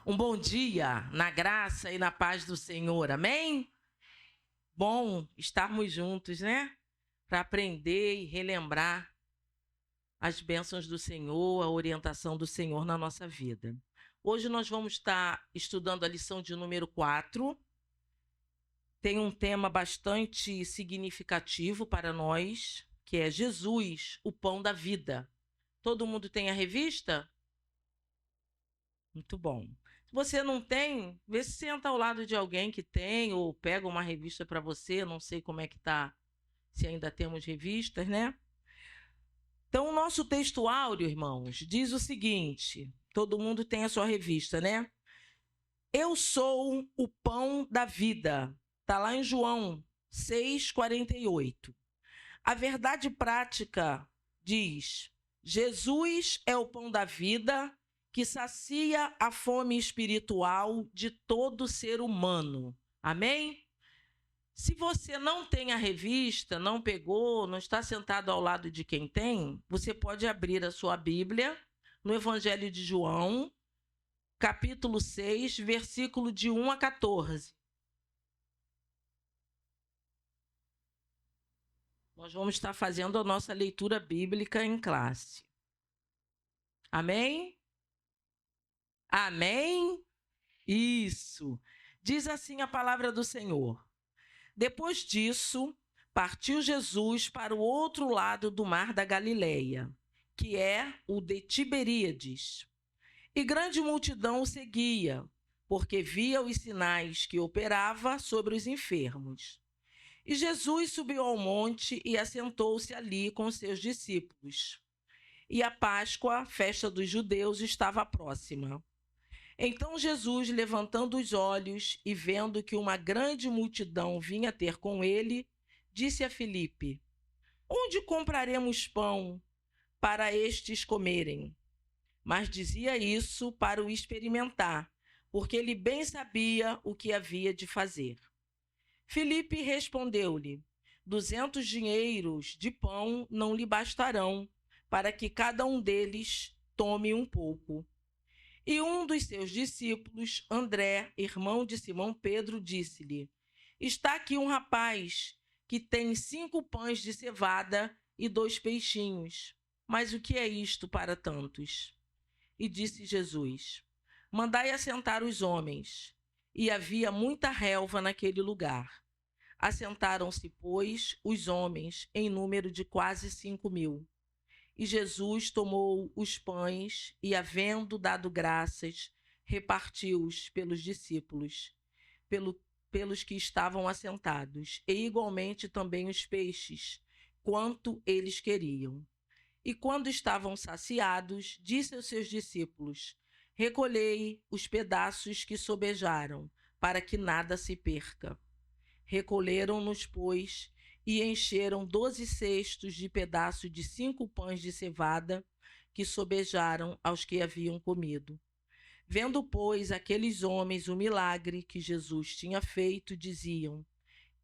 Um bom dia na graça e na paz do Senhor, amém? Bom estarmos juntos, né? Para aprender e relembrar as bênçãos do Senhor, a orientação do Senhor na nossa vida. Hoje nós vamos estar estudando a lição de número 4. Tem um tema bastante significativo para nós, que é Jesus, o pão da vida. Todo mundo tem a revista? Muito bom. Se você não tem, vê se senta ao lado de alguém que tem, ou pega uma revista para você, não sei como é que tá, se ainda temos revistas, né? Então, o nosso texto áureo, irmãos, diz o seguinte: todo mundo tem a sua revista, né? Eu sou o pão da vida. Está lá em João 6,48. A verdade prática diz: Jesus é o pão da vida que sacia a fome espiritual de todo ser humano. Amém? Se você não tem a revista, não pegou, não está sentado ao lado de quem tem, você pode abrir a sua Bíblia no Evangelho de João, capítulo 6, versículo de 1 a 14. Nós vamos estar fazendo a nossa leitura bíblica em classe. Amém? Amém? Isso. Diz assim a palavra do Senhor. Depois disso, partiu Jesus para o outro lado do mar da Galileia, que é o de Tiberíades. E grande multidão o seguia, porque via os sinais que operava sobre os enfermos. E Jesus subiu ao monte e assentou-se ali com seus discípulos. E a Páscoa, festa dos judeus, estava próxima. Então Jesus, levantando os olhos e vendo que uma grande multidão vinha ter com ele, disse a Filipe: Onde compraremos pão para estes comerem? Mas dizia isso para o experimentar, porque ele bem sabia o que havia de fazer. Filipe respondeu-lhe: 200 dinheiros de pão não lhe bastarão, para que cada um deles tome um pouco. E um dos seus discípulos, André, irmão de Simão Pedro, disse-lhe: Está aqui um rapaz que tem 5 pães de cevada e 2 peixinhos. Mas o que é isto para tantos? E disse Jesus: Mandai assentar os homens. E havia muita relva naquele lugar. Assentaram-se, pois, os homens, em número de quase 5.000. E Jesus tomou os pães e, havendo dado graças, repartiu-os pelos discípulos, pelos que estavam assentados, e igualmente também os peixes, quanto eles queriam. E quando estavam saciados, disse aos seus discípulos: Recolhei os pedaços que sobejaram, para que nada se perca. Recolheram-nos, pois, e encheram 12 cestos de pedaços de 5 pães de cevada que sobejaram aos que haviam comido. Vendo, pois, aqueles homens o milagre que Jesus tinha feito, diziam: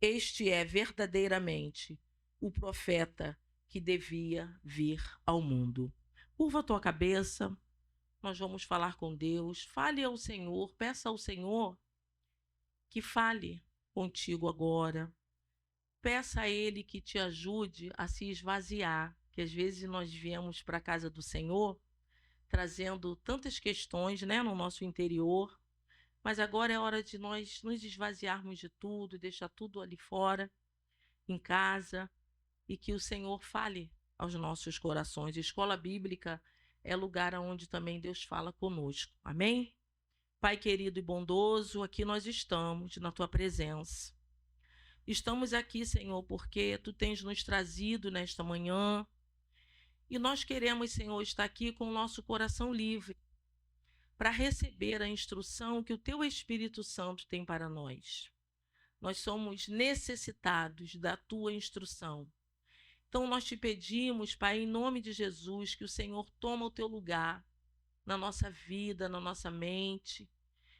Este é verdadeiramente o profeta que devia vir ao mundo. Curva a tua cabeça, nós vamos falar com Deus. Fale ao Senhor, peça ao Senhor que fale contigo agora. Peça a Ele que te ajude a se esvaziar, que às vezes nós viemos para a casa do Senhor trazendo tantas questões, né, no nosso interior, mas agora é hora de nós nos esvaziarmos de tudo, deixar tudo ali fora, em casa, e que o Senhor fale aos nossos corações. A escola bíblica é lugar onde também Deus fala conosco. Amém? Pai querido e bondoso, aqui nós estamos na tua presença. Estamos aqui, Senhor, porque tu tens nos trazido nesta manhã e nós queremos, Senhor, estar aqui com o nosso coração livre para receber a instrução que o teu Espírito Santo tem para nós. Nós somos necessitados da tua instrução. Então nós te pedimos, Pai, em nome de Jesus, que o Senhor toma o teu lugar na nossa vida, na nossa mente,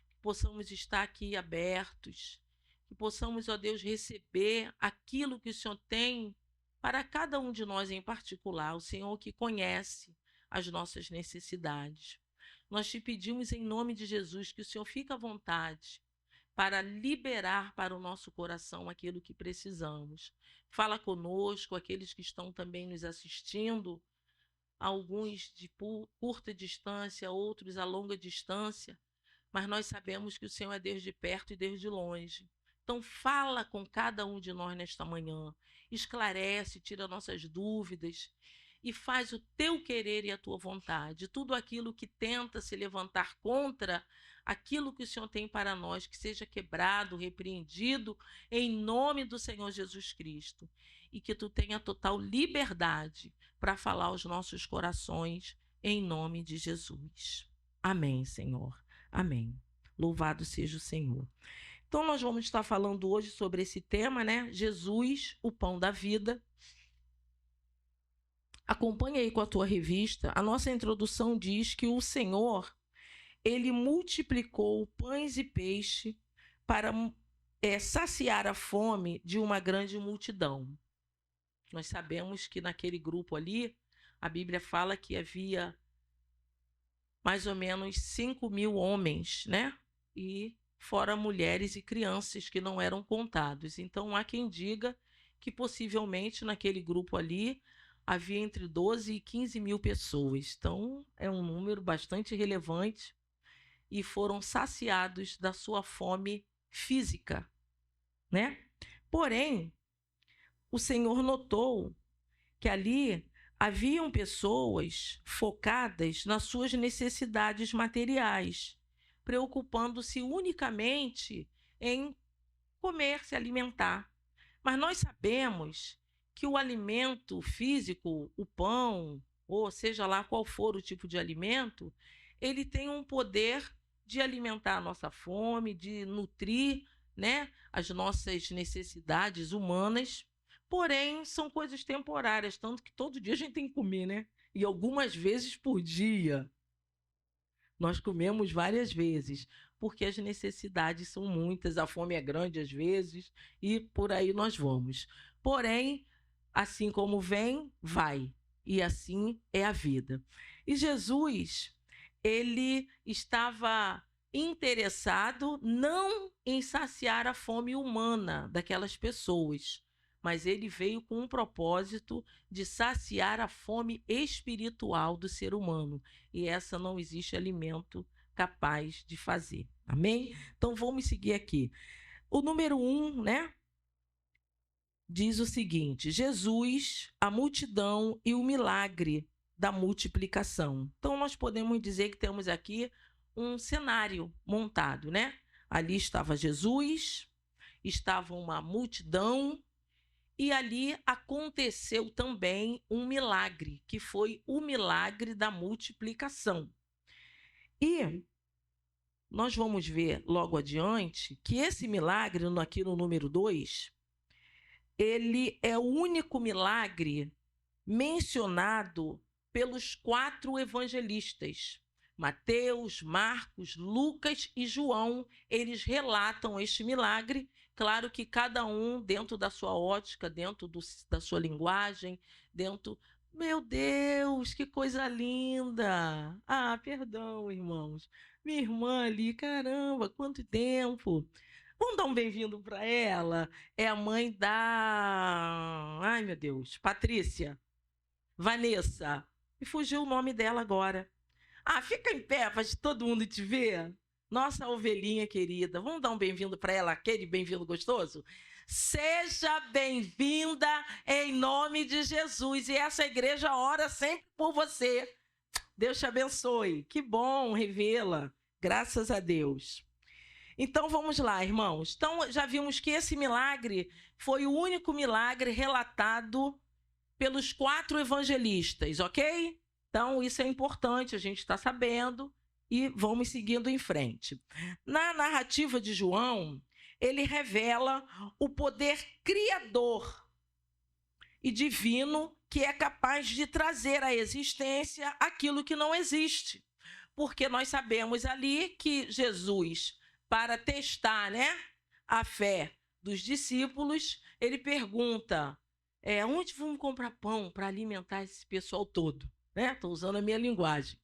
que possamos estar aqui abertos, que possamos, ó Deus, receber aquilo que o Senhor tem para cada um de nós em particular, o Senhor que conhece as nossas necessidades. Nós te pedimos em nome de Jesus que o Senhor fique à vontade para liberar para o nosso coração aquilo que precisamos. Fala conosco, aqueles que estão também nos assistindo, alguns de curta distância, outros a longa distância, mas nós sabemos que o Senhor é Deus de perto e Deus de longe. Então fala com cada um de nós nesta manhã, esclarece, tira nossas dúvidas e faz o teu querer e a tua vontade. Tudo aquilo que tenta se levantar contra aquilo que o Senhor tem para nós, que seja quebrado, repreendido, em nome do Senhor Jesus Cristo. E que tu tenha total liberdade para falar aos nossos corações, em nome de Jesus. Amém, Senhor. Amém. Louvado seja o Senhor. Então, nós vamos estar falando hoje sobre esse tema, né? Jesus, o pão da vida. Acompanhe aí com a tua revista. A nossa introdução diz que o Senhor, ele multiplicou pães e peixe para saciar a fome de uma grande multidão. Nós sabemos que naquele grupo ali, a Bíblia fala que havia mais ou menos 5.000 homens, né? E fora mulheres e crianças que não eram contados. Então, há quem diga que possivelmente naquele grupo ali havia entre 12 e 15 mil pessoas. Então, é um número bastante relevante e foram saciados da sua fome física, né? Porém, o Senhor notou que ali haviam pessoas focadas nas suas necessidades materiais, preocupando-se unicamente em comer, se alimentar. Mas nós sabemos que o alimento físico, o pão, ou seja lá qual for o tipo de alimento, ele tem um poder de alimentar a nossa fome, de nutrir, né, as nossas necessidades humanas. Porém, são coisas temporárias, tanto que todo dia a gente tem que comer, né? E algumas vezes por dia. Nós comemos várias vezes, porque as necessidades são muitas, a fome é grande às vezes, e por aí nós vamos. Porém, assim como vem, vai. E assim é a vida. E Jesus, ele estava interessado não em saciar a fome humana daquelas pessoas, mas ele veio com um propósito de saciar a fome espiritual do ser humano. E essa não existe alimento capaz de fazer. Amém? Então vamos seguir aqui. O número 1, né? Diz o seguinte: Jesus, a multidão e o milagre da multiplicação. Então nós podemos dizer que temos aqui um cenário montado, né? Ali estava Jesus, estava uma multidão, e ali aconteceu também um milagre, que foi o milagre da multiplicação. E nós vamos ver logo adiante que esse milagre, aqui no número 2, ele é o único milagre mencionado pelos 4 evangelistas. Mateus, Marcos, Lucas e João, eles relatam este milagre. Claro que cada um dentro da sua ótica, dentro da sua linguagem, dentro... Meu Deus, que coisa linda! Ah, perdão, irmãos. Minha irmã ali, caramba, quanto tempo! Vamos dar um bem-vindo para ela. É a mãe da... Ai, meu Deus, Patrícia. Vanessa. Me fugiu o nome dela agora. Ah, fica em pé para todo mundo te ver. Nossa ovelhinha querida. Vamos dar um bem-vindo para ela, aquele bem-vindo gostoso? Seja bem-vinda em nome de Jesus. E essa igreja ora sempre por você. Deus te abençoe. Que bom revê-la. Graças a Deus. Então vamos lá, irmãos. Então já vimos que esse milagre foi o único milagre relatado pelos 4 evangelistas, ok? Então isso é importante, a gente está sabendo e vamos seguindo em frente. Na narrativa de João, ele revela o poder criador e divino que é capaz de trazer à existência aquilo que não existe. Porque nós sabemos ali que Jesus, para testar, né, a fé dos discípulos, ele pergunta: onde vamos comprar pão para alimentar esse pessoal todo? Estou usando a minha linguagem.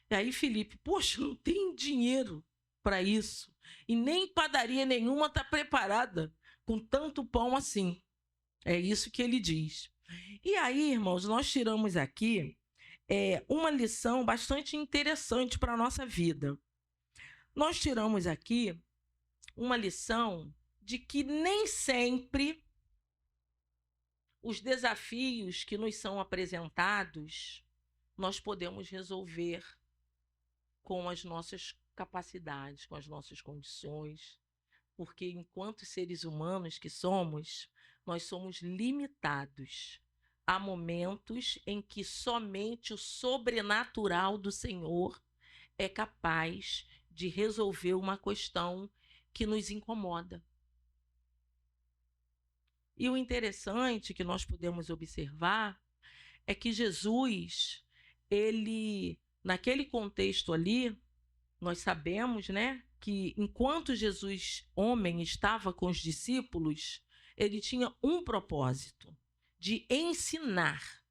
E aí Filipe, poxa, não tem dinheiro para isso. E nem padaria nenhuma está preparada com tanto pão assim. É isso que ele diz. E aí, irmãos, nós tiramos aqui uma lição bastante interessante para a nossa vida. Nós tiramos aqui uma lição de que nem sempre os desafios que nos são apresentados nós podemos resolver com as nossas capacidades, com as nossas condições, porque enquanto seres humanos que somos, nós somos limitados a momentos em que somente o sobrenatural do Senhor é capaz de resolver uma questão que nos incomoda. E o interessante que nós podemos observar é que Jesus, ele, naquele contexto ali, nós sabemos, né, que enquanto Jesus, homem, estava com os discípulos, ele tinha um propósito, de ensinar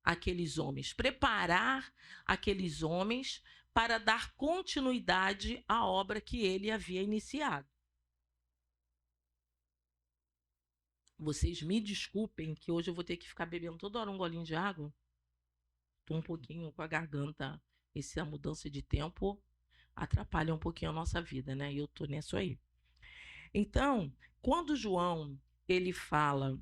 aqueles homens, preparar aqueles homens para dar continuidade à obra que ele havia iniciado. Vocês me desculpem que hoje eu vou ter que ficar bebendo toda hora um golinho de água. Estou um pouquinho com a garganta, essa mudança de tempo atrapalha um pouquinho a nossa vida, né? E eu estou nisso aí. Então, quando João ele fala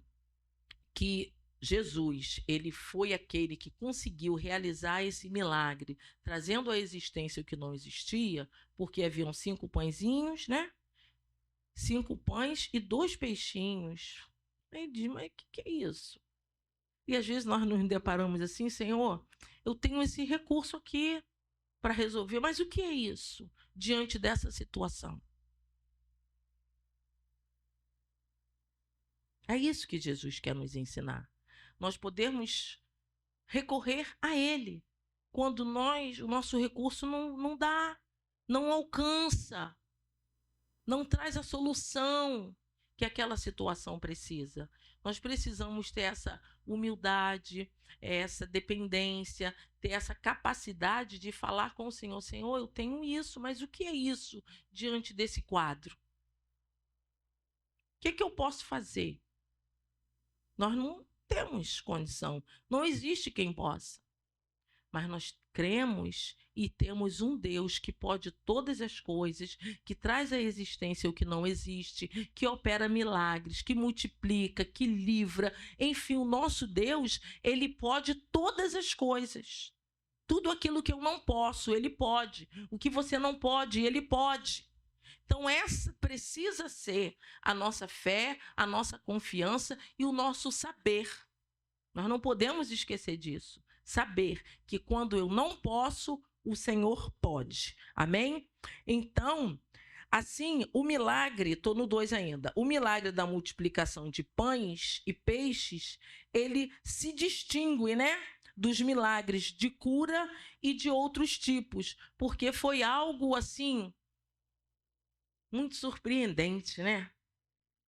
que Jesus ele foi aquele que conseguiu realizar esse milagre, trazendo à existência o que não existia, porque haviam 5 pãezinhos, né? 5 pães e 2 peixinhos. Ele diz, mas o que é isso? E às vezes nós nos deparamos assim, Senhor, eu tenho esse recurso aqui para resolver, mas o que é isso diante dessa situação? É isso que Jesus quer nos ensinar. Nós podemos recorrer a Ele quando o nosso recurso não dá, não alcança, não traz a solução que aquela situação precisa. Nós precisamos ter essa humildade, essa dependência, ter essa capacidade de falar com o Senhor. Senhor, eu tenho isso, mas o que é isso diante desse quadro? O que eu posso fazer? Nós não temos condição, não existe quem possa. Mas nós cremos e temos um Deus que pode todas as coisas, que traz à existência o que não existe, que opera milagres, que multiplica, que livra. Enfim, o nosso Deus, ele pode todas as coisas. Tudo aquilo que eu não posso, ele pode. O que você não pode, ele pode. Então, essa precisa ser a nossa fé, a nossa confiança e o nosso saber. Nós não podemos esquecer disso. Saber que quando eu não posso, o Senhor pode. Amém? Então, assim, o milagre, estou no 2 ainda, o milagre da multiplicação de pães e peixes, ele se distingue, né, dos milagres de cura e de outros tipos, porque foi algo, assim, muito surpreendente, né?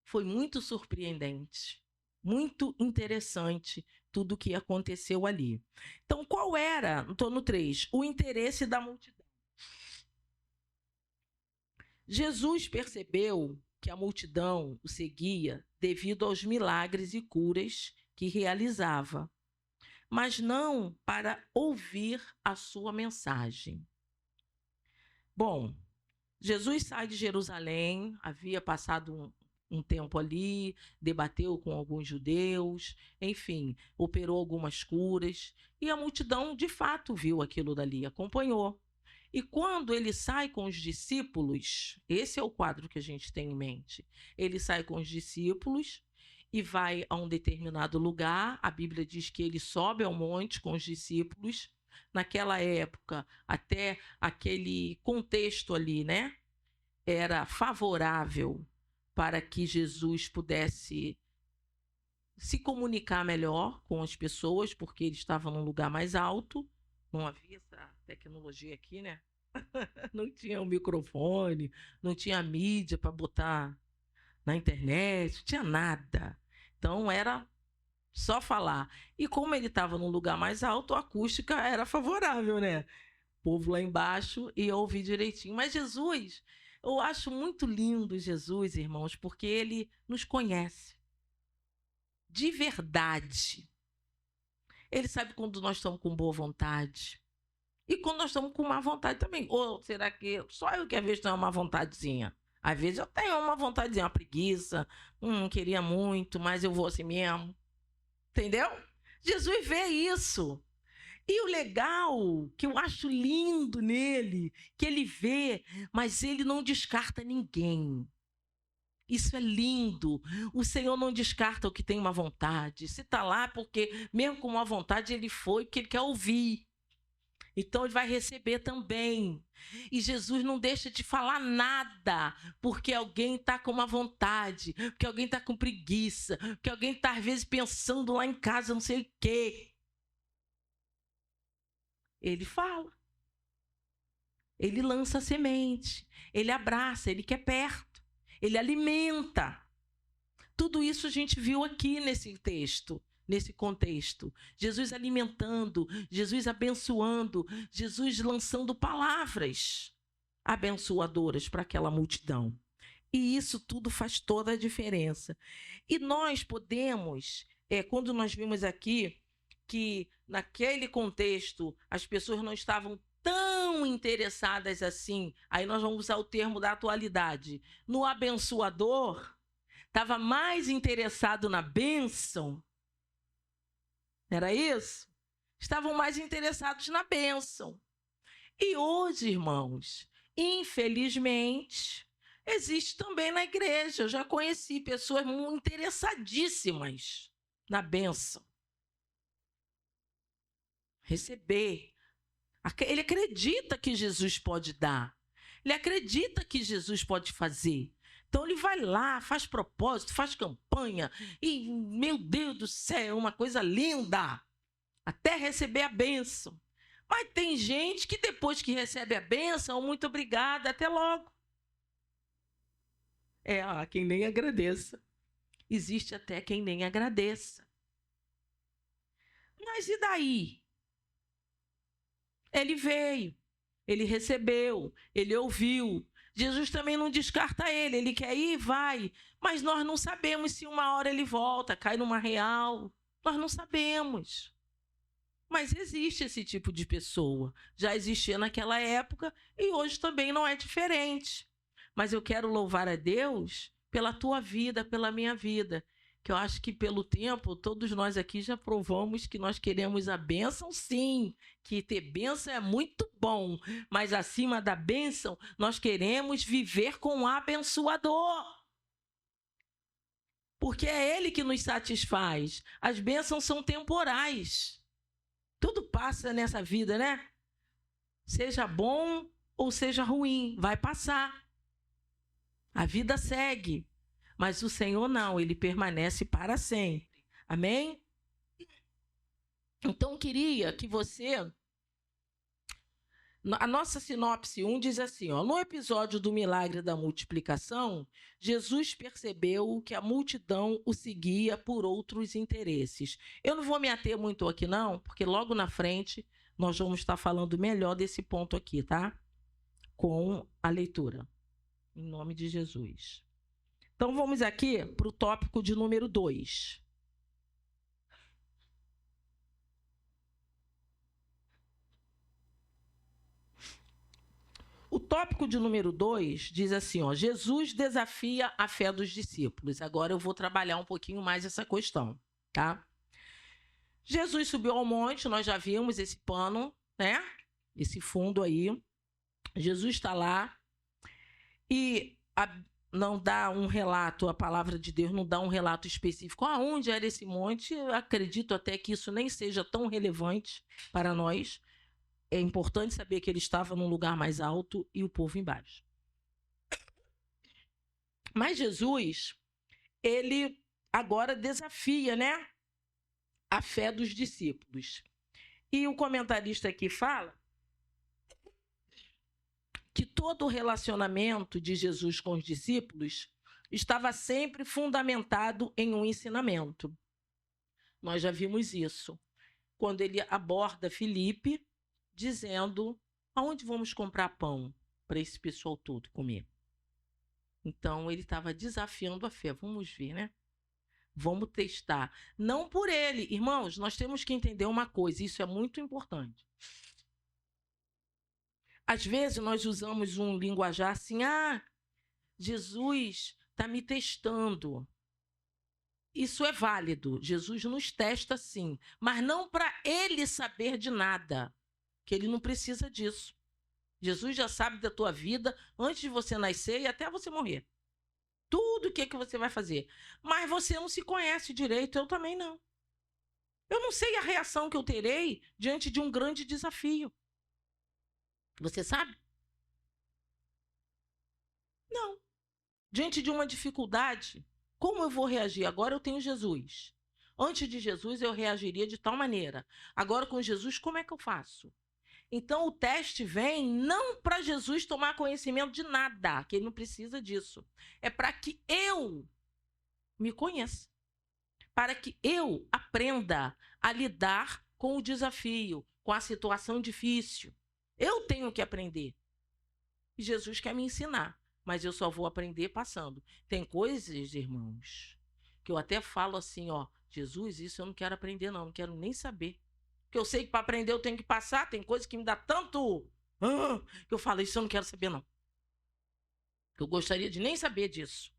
Foi muito surpreendente, muito interessante tudo o que aconteceu ali. Então, qual era, estou no 3, o interesse da multidão? Jesus percebeu que a multidão o seguia devido aos milagres e curas que realizava, mas não para ouvir a sua mensagem. Bom, Jesus sai de Jerusalém, havia passado um tempo ali, debateu com alguns judeus, enfim, operou algumas curas, e a multidão de fato viu aquilo dali, acompanhou. E quando ele sai com os discípulos, esse é o quadro que a gente tem em mente, ele sai com os discípulos e vai a um determinado lugar, a Bíblia diz que ele sobe ao monte com os discípulos, naquela época, até aquele contexto ali, né, era favorável para que Jesus pudesse se comunicar melhor com as pessoas, porque ele estava num lugar mais alto, não havia essa tecnologia aqui, né? Não tinha o microfone, não tinha mídia para botar na internet, não tinha nada. Então era só falar. E como ele estava num lugar mais alto, a acústica era favorável, né? povo lá embaixo e eu ouvi direitinho. Mas Jesus, eu acho muito lindo Jesus, irmãos, porque ele nos conhece de verdade. Ele sabe quando nós estamos com boa vontade e quando nós estamos com má vontade também. Ou será que só eu que às vezes tenho uma vontadezinha? Às vezes eu tenho uma vontadezinha, uma preguiça, queria muito, mas eu vou assim mesmo. Entendeu? Jesus vê isso. E o legal, que eu acho lindo nele, que ele vê, mas ele não descarta ninguém. Isso é lindo. O Senhor não descarta o que tem uma vontade. Se está lá, porque mesmo com uma vontade, ele foi porque ele quer ouvir. Então ele vai receber também. E Jesus não deixa de falar nada, porque alguém está com uma vontade, porque alguém está com preguiça, porque alguém está, às vezes, pensando lá em casa, não sei o quê. Ele fala. Ele lança a semente. Ele abraça, ele quer perto. Ele alimenta. Tudo isso a gente viu aqui nesse texto, nesse contexto. Jesus alimentando, Jesus abençoando, Jesus lançando palavras abençoadoras para aquela multidão. E isso tudo faz toda a diferença. E nós podemos, quando nós vimos aqui que naquele contexto as pessoas não estavam tão interessadas assim, aí nós vamos usar o termo da atualidade, no abençoador, estava mais interessado na bênção. Era isso? Estavam mais interessados na bênção. E hoje, irmãos, infelizmente, existe também na igreja. Eu já conheci pessoas muito interessadíssimas na bênção. Receber. Ele acredita que Jesus pode dar. Ele acredita que Jesus pode fazer. Então ele vai lá, faz propósito, faz campanha. E, meu Deus do céu, uma coisa linda. Até receber a bênção. Mas tem gente que depois que recebe a bênção, muito obrigada, até logo. Há quem nem agradeça. Existe até quem nem agradeça. Mas e daí? Ele veio, ele recebeu, ele ouviu. Jesus também não descarta ele, ele quer ir, vai. Mas nós não sabemos se uma hora ele volta, cai numa real. Nós não sabemos. Mas existe esse tipo de pessoa. Já existia naquela época e hoje também não é diferente. Mas eu quero louvar a Deus pela tua vida, pela minha vida. Que eu acho que pelo tempo, todos nós aqui já provamos que nós queremos a bênção, sim. Que ter bênção é muito bom. Mas acima da bênção, nós queremos viver com o abençoador. Porque é ele que nos satisfaz. As bênçãos são temporais. Tudo passa nessa vida, né? Seja bom ou seja ruim, vai passar. A vida segue. Mas o Senhor não, ele permanece para sempre. Amém? Então, eu queria que você... A nossa sinopse 1 diz assim, no episódio do milagre da multiplicação, Jesus percebeu que a multidão o seguia por outros interesses. Eu não vou me ater muito aqui não, porque logo na frente nós vamos estar falando melhor desse ponto aqui, tá? Com a leitura. Em nome de Jesus. Então vamos aqui para o tópico de número 2. O tópico de número 2 diz assim, Jesus desafia a fé dos discípulos. Agora eu vou trabalhar um pouquinho mais essa questão, tá? Jesus subiu ao monte, nós já vimos esse pano, né? Esse fundo aí. Jesus está lá e não dá um relato, a palavra de Deus não dá um relato específico aonde era esse monte. Eu acredito até que isso nem seja tão relevante para nós. É importante saber que ele estava num lugar mais alto e o povo embaixo. Mas Jesus, ele agora desafia, né, a fé dos discípulos. E o comentarista aqui fala que todo o relacionamento de Jesus com os discípulos estava sempre fundamentado em um ensinamento. Nós já vimos isso. Quando ele aborda Filipe, dizendo Aonde vamos comprar pão para esse pessoal todo comer? Então, ele estava desafiando a fé. Vamos ver, né? Vamos testar. Não por ele. Irmãos, nós temos que entender uma coisa. Isso é muito importante. Às vezes, nós usamos um linguajar assim. Jesus está me testando. Isso é válido. Jesus nos testa sim. Mas não para ele saber de nada. Que ele não precisa disso. Jesus já sabe da tua vida antes de você nascer e até você morrer. Tudo o que você vai fazer. Mas você não se conhece direito, eu também não. Eu não sei a reação que eu terei diante de um grande desafio. Você sabe? Não. Diante de uma dificuldade, como eu vou reagir? Agora eu tenho Jesus. Antes de Jesus eu reagiria de tal maneira. Agora com Jesus, como é que eu faço? Então o teste vem não para Jesus tomar conhecimento de nada, que ele não precisa disso. É para que eu me conheça. Para que eu aprenda a lidar com o desafio, com a situação difícil. Eu tenho que aprender. E Jesus quer me ensinar, mas eu só vou aprender passando. Tem coisas, irmãos, que eu até falo assim, ó, Jesus, isso eu não quero aprender não quero nem saber. Porque eu sei que para aprender eu tenho que passar, tem coisa que me dá tanto que eu falo, isso eu não quero saber não. Eu gostaria de nem saber disso,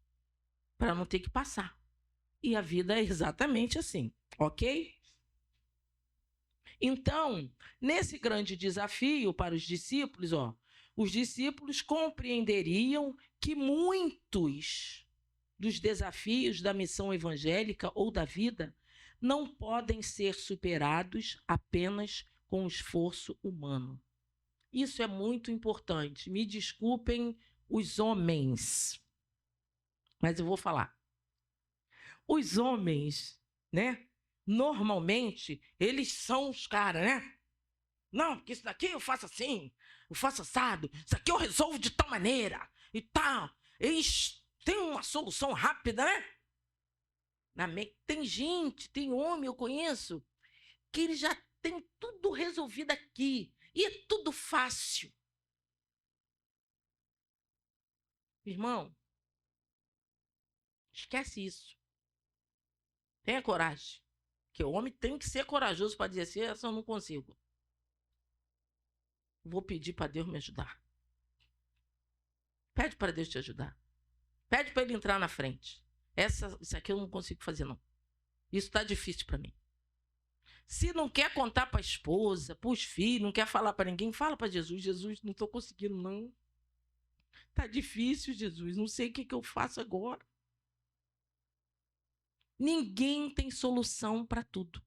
para não ter que passar. E a vida é exatamente assim, ok? Então, nesse grande desafio para os discípulos, ó, os discípulos compreenderiam que muitos dos desafios da missão evangélica ou da vida não podem ser superados apenas com esforço humano. Isso é muito importante. Me desculpem os homens, mas eu vou falar. Os homens, né? Normalmente, eles são os caras, né? Não, porque isso daqui eu faço assim, eu faço assado, isso aqui eu resolvo de tal maneira e tal. Eles têm uma solução rápida, né? Tem gente, tem homem, eu conheço, que ele já tem tudo resolvido aqui e é tudo fácil. Irmão, esquece isso. Tenha coragem. Porque o homem tem que ser corajoso para dizer assim, essa eu não consigo. Vou pedir para Deus me ajudar. Pede para Deus te ajudar. Pede para ele entrar na frente. Isso aqui eu não consigo fazer, não. Isso está difícil para mim. Se não quer contar para a esposa, para os filhos, não quer falar para ninguém, fala para Jesus. Jesus, não estou conseguindo, não. Está difícil, Jesus. Não sei o que eu faço agora. Ninguém tem solução para tudo.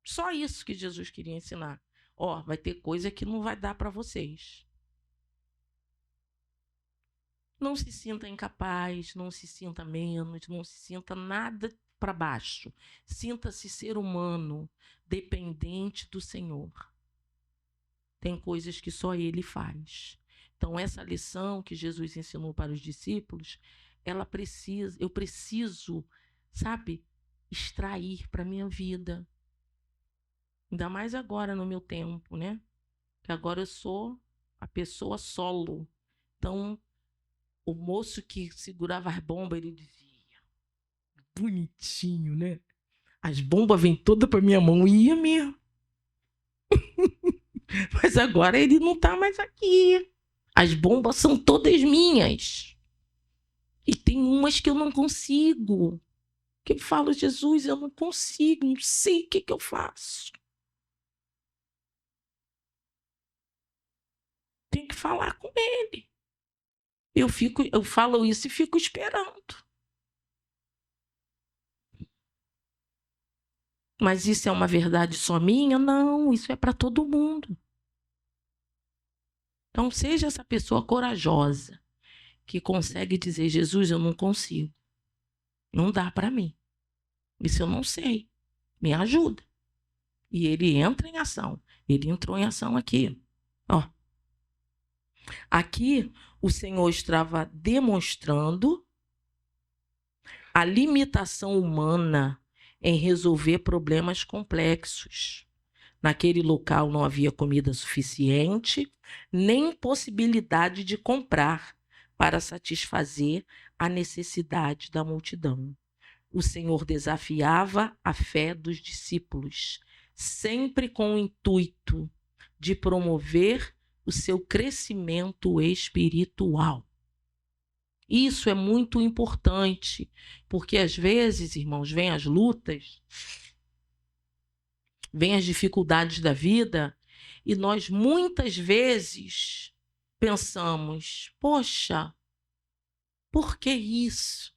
Só isso que Jesus queria ensinar. Ó, vai ter coisa que não vai dar para vocês. Não se sinta incapaz, não se sinta menos, não se sinta nada para baixo. Sinta-se ser humano, dependente do Senhor. Tem coisas que só Ele faz. Então, essa lição que Jesus ensinou para os discípulos, eu preciso, sabe, extrair para a minha vida. Ainda mais agora no meu tempo, né? Que agora eu sou a pessoa solo. Então, o moço que segurava as bombas, ele dizia, bonitinho, né? As bombas vêm todas para minha mão. Ia mesmo. Mas agora ele não está mais aqui. As bombas são todas minhas. E tem umas que eu não consigo. Que eu falo, Jesus, eu não consigo, não sei o que eu faço. Tem que falar com ele. Eu falo isso e fico esperando. Mas isso é uma verdade só minha? Não, isso é para todo mundo. Então, seja essa pessoa corajosa que consegue dizer, Jesus, eu não consigo. Não dá para mim. Isso eu não sei. Me ajuda. E ele entra em ação. Ele entrou em ação aqui. Ó. Aqui, o Senhor estava demonstrando a limitação humana em resolver problemas complexos. Naquele local não havia comida suficiente, nem possibilidade de comprar para satisfazer a necessidade da multidão. O Senhor desafiava a fé dos discípulos, sempre com o intuito de promover o seu crescimento espiritual. Isso é muito importante, porque às vezes, irmãos, vêm as lutas, vêm as dificuldades da vida, e nós muitas vezes pensamos, poxa, por que isso?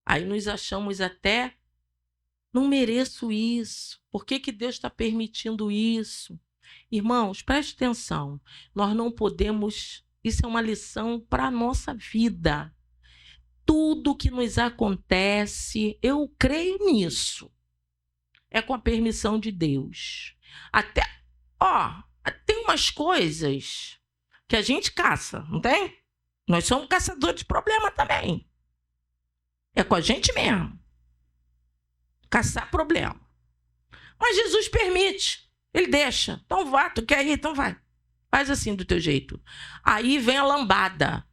Aí nos achamos até, não mereço isso, por que Deus está permitindo isso? Irmãos, preste atenção, nós não podemos, isso é uma lição para a nossa vida. Tudo que nos acontece, eu creio nisso, é com a permissão de Deus. Até, tem umas coisas que a gente caça, não tem? Nós somos caçadores de problema também. É com a gente mesmo. Caçar problema. Mas Jesus permite, ele deixa. Então vá, tu quer ir? Então vai. Faz assim do teu jeito. Aí vem a lambada.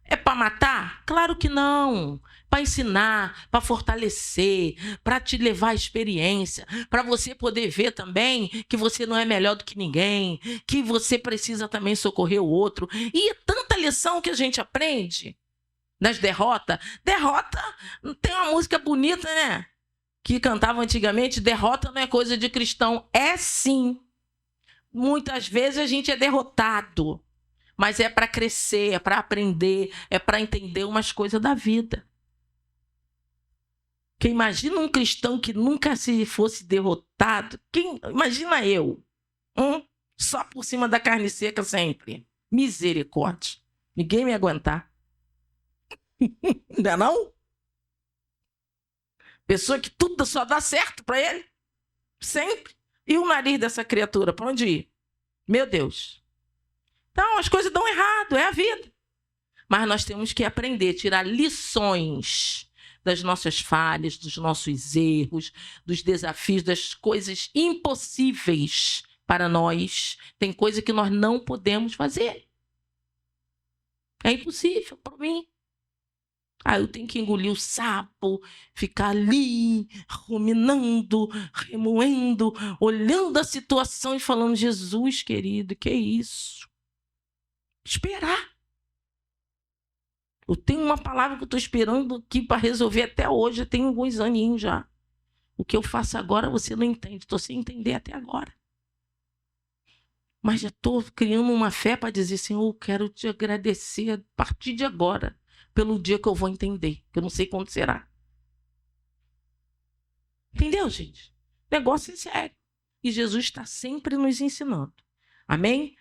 É para matar? Claro que não. Para ensinar, para fortalecer, para te levar à experiência, para você poder ver também que você não é melhor do que ninguém, que você precisa também socorrer o outro. E é tanta lição que a gente aprende nas derrotas. Derrota, tem uma música bonita, né? Que cantava antigamente, derrota não é coisa de cristão. É sim. Muitas vezes a gente é derrotado. Mas é para crescer, é para aprender, é para entender umas coisas da vida. Porque imagina um cristão que nunca se fosse derrotado. Imagina eu, só por cima da carne seca sempre. Misericórdia. Ninguém me aguentar. Não é não? Pessoa que tudo só dá certo para ele. Sempre. E o nariz dessa criatura, para onde ir? Meu Deus. Então, as coisas dão errado, é a vida. Mas nós temos que aprender, tirar lições das nossas falhas, dos nossos erros, dos desafios, das coisas impossíveis para nós. Tem coisa que nós não podemos fazer. É impossível para mim. Eu tenho que engolir o sapo, ficar ali, ruminando, remoendo, olhando a situação e falando, Jesus, querido, que é isso? Esperar. Eu tenho uma palavra que eu estou esperando aqui para resolver até hoje, tem alguns aninhos já. O que eu faço agora você não entende, estou sem entender até agora. Mas já estou criando uma fé para dizer, Senhor, eu quero te agradecer a partir de agora, pelo dia que eu vou entender, que eu não sei quando será. Entendeu, gente? O negócio é sério. E Jesus está sempre nos ensinando. Amém?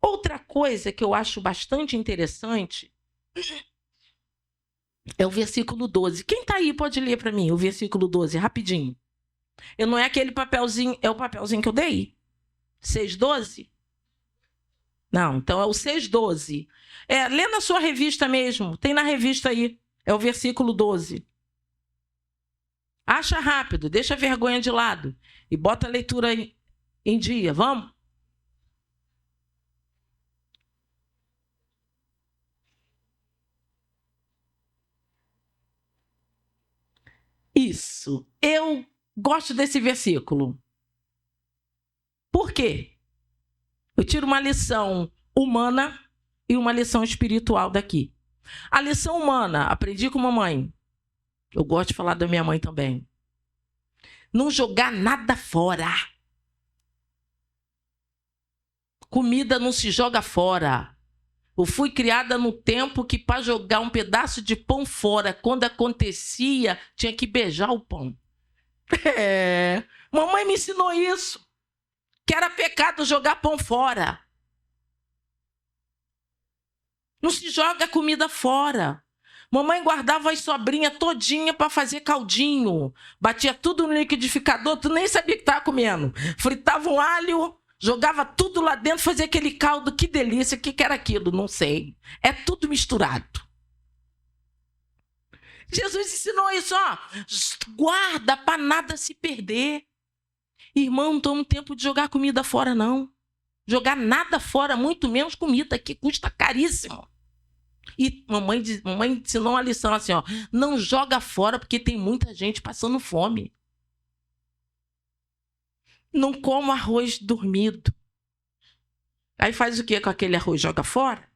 Outra coisa que eu acho bastante interessante é o versículo 12. Quem está aí pode ler para mim o versículo 12, rapidinho. Eu não é aquele papelzinho, é o papelzinho que eu dei? 6:12? Não, então é o 6:12. Lê na sua revista mesmo, tem na revista aí. É o versículo 12. Acha rápido, deixa a vergonha de lado e bota a leitura em dia, vamos? Isso. Eu gosto desse versículo. Por quê? Eu tiro uma lição humana e uma lição espiritual daqui. A lição humana, aprendi com a mamãe. Eu gosto de falar da minha mãe também. Não jogar nada fora. Comida não se joga fora. Eu fui criada no tempo que para jogar um pedaço de pão fora, quando acontecia, tinha que beijar o pão. Mamãe me ensinou isso. Que era pecado jogar pão fora. Não se joga comida fora. Mamãe guardava as sobrinhas todinha para fazer caldinho. Batia tudo no liquidificador, tu nem sabia que estava comendo. Fritava um alho, jogava tudo lá dentro, fazia aquele caldo, que delícia, o que era aquilo? Não sei. É tudo misturado. Jesus ensinou isso, guarda para nada se perder. Irmão, não estou no tempo de jogar comida fora, não. Jogar nada fora, muito menos comida, que custa caríssimo. E mamãe ensinou uma lição assim, ó, não joga fora porque tem muita gente passando fome. Não como arroz dormido. Aí faz o que com aquele arroz? Joga fora?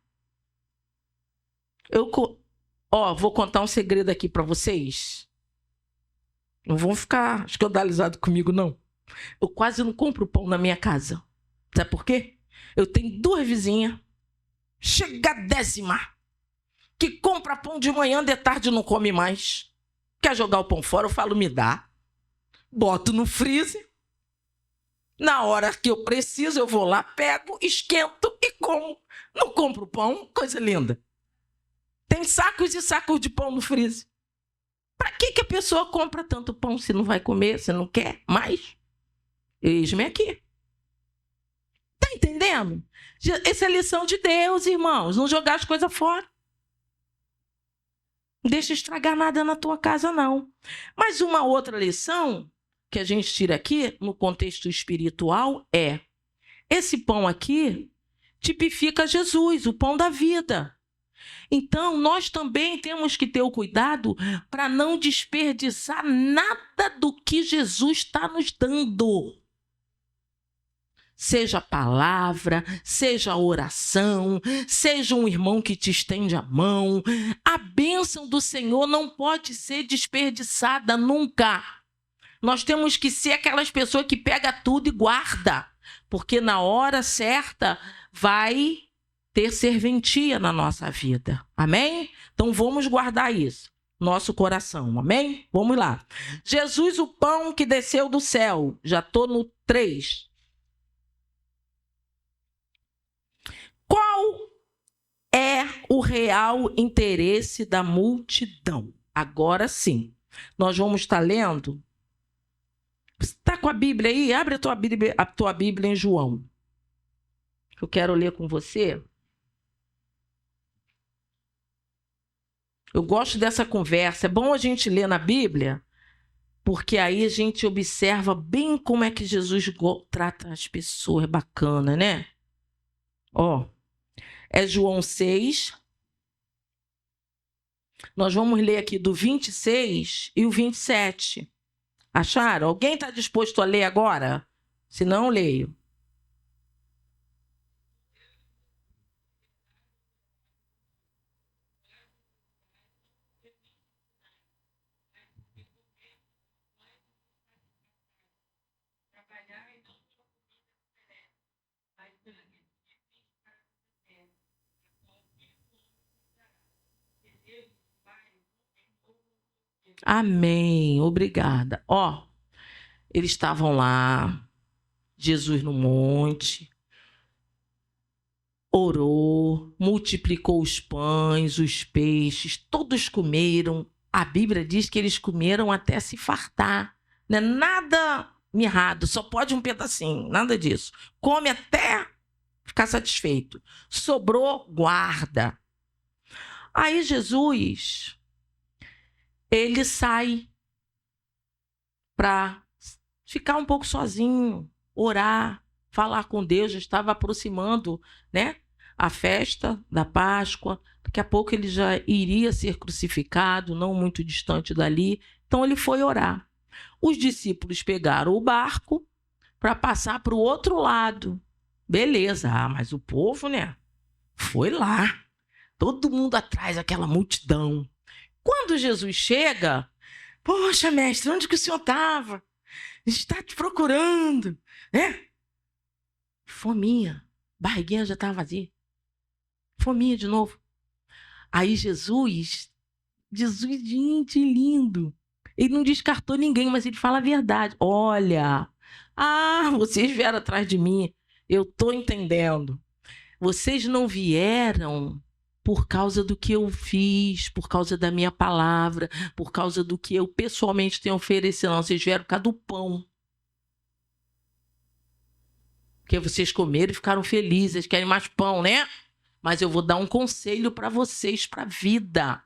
Vou contar um segredo aqui para vocês. Não vão ficar escandalizados comigo, não. Eu quase não compro pão na minha casa. Sabe por quê? Eu tenho 2 vizinhas, chegadésima, que compra pão de manhã, de tarde não come mais. Quer jogar o pão fora? Eu falo, me dá. Boto no freezer. Na hora que eu preciso, eu vou lá, pego, esquento e como. Não compro pão, coisa linda. Tem sacos e sacos de pão no freezer. Para que a pessoa compra tanto pão se não vai comer, se não quer mais? Eis-me aqui. Tá entendendo? Essa é a lição de Deus, irmãos. Não jogar as coisas fora. Não deixa estragar nada na tua casa, não. Mas uma outra lição que a gente tira aqui, no contexto espiritual, é: esse pão aqui tipifica Jesus, o pão da vida. Então, nós também temos que ter o cuidado para não desperdiçar nada do que Jesus está nos dando. Seja palavra, seja oração, seja um irmão que te estende a mão. A bênção do Senhor não pode ser desperdiçada nunca. Nós temos que ser aquelas pessoas que pega tudo e guarda, porque na hora certa vai ter serventia na nossa vida. Amém? Então vamos guardar isso, nosso coração. Amém? Vamos lá. Jesus, o pão que desceu do céu. Já estou no 3. Qual é o real interesse da multidão? Agora sim, nós vamos estar lendo. Você está com a Bíblia aí? Abre a tua Bíblia em João. Eu quero ler com você. Eu gosto dessa conversa. É bom a gente ler na Bíblia, porque aí a gente observa bem como é que Jesus trata as pessoas. É bacana, né? É João 6. Nós vamos ler aqui do 26 e o 27. Acharam? Alguém está disposto a ler agora? Se não, leio. Amém, obrigada. Eles estavam lá, Jesus no monte, orou, multiplicou os pães, os peixes, todos comeram. A Bíblia diz que eles comeram até se fartar. Não é nada mirrado, só pode um pedacinho, nada disso. Come até ficar satisfeito. Sobrou, guarda. Aí Jesus, ele sai para ficar um pouco sozinho, orar, falar com Deus. Já estava aproximando, né, a festa da Páscoa. Daqui a pouco ele já iria ser crucificado, não muito distante dali. Então ele foi orar. Os discípulos pegaram o barco para passar para o outro lado. Beleza, mas o povo, né, foi lá. Todo mundo atrás, aquela multidão. Quando Jesus chega, poxa, mestre, onde que o senhor estava? A gente está te procurando, né? Fominha, barriguinha já estava vazia. Fominha de novo. Aí Jesus, gente, lindo. Ele não descartou ninguém, mas ele fala a verdade. Olha, vocês vieram atrás de mim, eu estou entendendo. Vocês não vieram por causa do que eu fiz, por causa da minha palavra, por causa do que eu pessoalmente tenho oferecido. Não, vocês vieram por causa do pão. Porque vocês comeram e ficaram felizes, querem mais pão, né? Mas eu vou dar um conselho para vocês, para a vida.